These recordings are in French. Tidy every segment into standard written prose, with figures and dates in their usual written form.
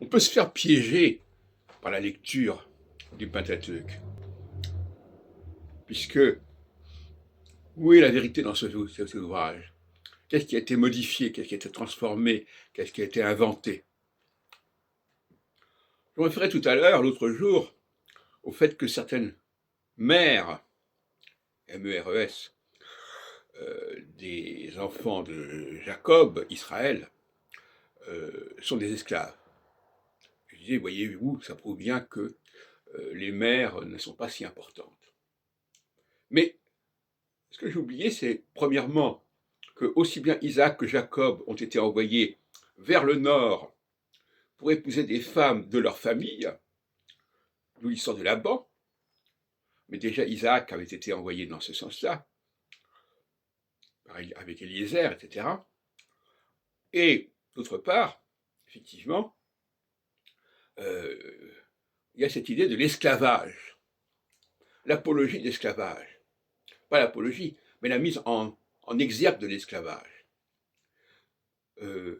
On peut se faire piéger par la lecture du Pentateuque, puisque où est la vérité dans cet ouvrage? Qu'est-ce qui a été modifié? Qu'est-ce qui a été transformé? Qu'est-ce qui a été inventé? Je me référais tout à l'heure, l'autre jour, au fait que certaines mères, MERES, des enfants de Jacob, Israël, sont des esclaves. Je disais, voyez-vous, ça prouve bien que les mères ne sont pas si importantes. Mais ce que j'ai oublié, c'est premièrement que aussi bien Isaac que Jacob ont été envoyés vers le nord pour épouser des femmes de leur famille, d'où l'histoire de Laban, mais déjà Isaac avait été envoyé dans ce sens-là, avec Eliezer, etc. Et d'autre part, effectivement, il y a cette idée de l'esclavage, l'apologie de l'esclavage. Pas l'apologie, mais la mise en exergue de l'esclavage.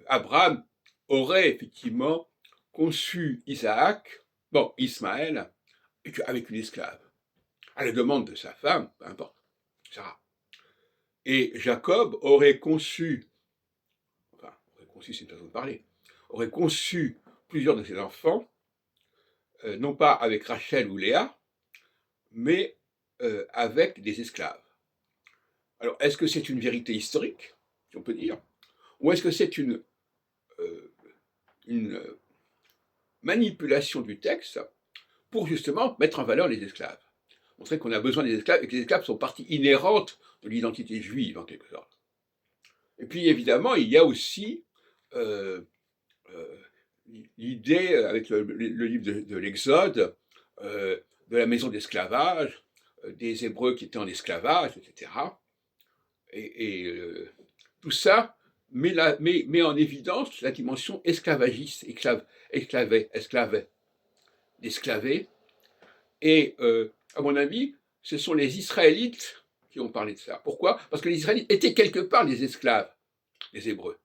Abraham aurait effectivement conçu Ismaël, avec une esclave, à la demande de sa femme, peu importe, Sarah. Et Jacob aurait conçu, c'est une façon de parler, aurait conçu plusieurs de ses enfants, non pas avec Rachel ou Léa, mais avec des esclaves. Alors, est-ce que c'est une vérité historique, si on peut dire, ou est-ce que c'est une manipulation du texte pour justement mettre en valeur les esclaves, montrer qu'on a besoin des esclaves et que les esclaves sont partie inhérente de l'identité juive, en quelque sorte. Et puis, évidemment, il y a aussi euh, euh, l'idée, avec le livre de l'Exode, de la maison d'esclavage, des Hébreux qui étaient en esclavage, etc. Tout ça met en évidence la dimension esclavagiste, d'esclaver. Et à mon avis, ce sont les Israélites qui ont parlé de ça. Pourquoi? Parce que les Israélites étaient quelque part des esclaves des Hébreux.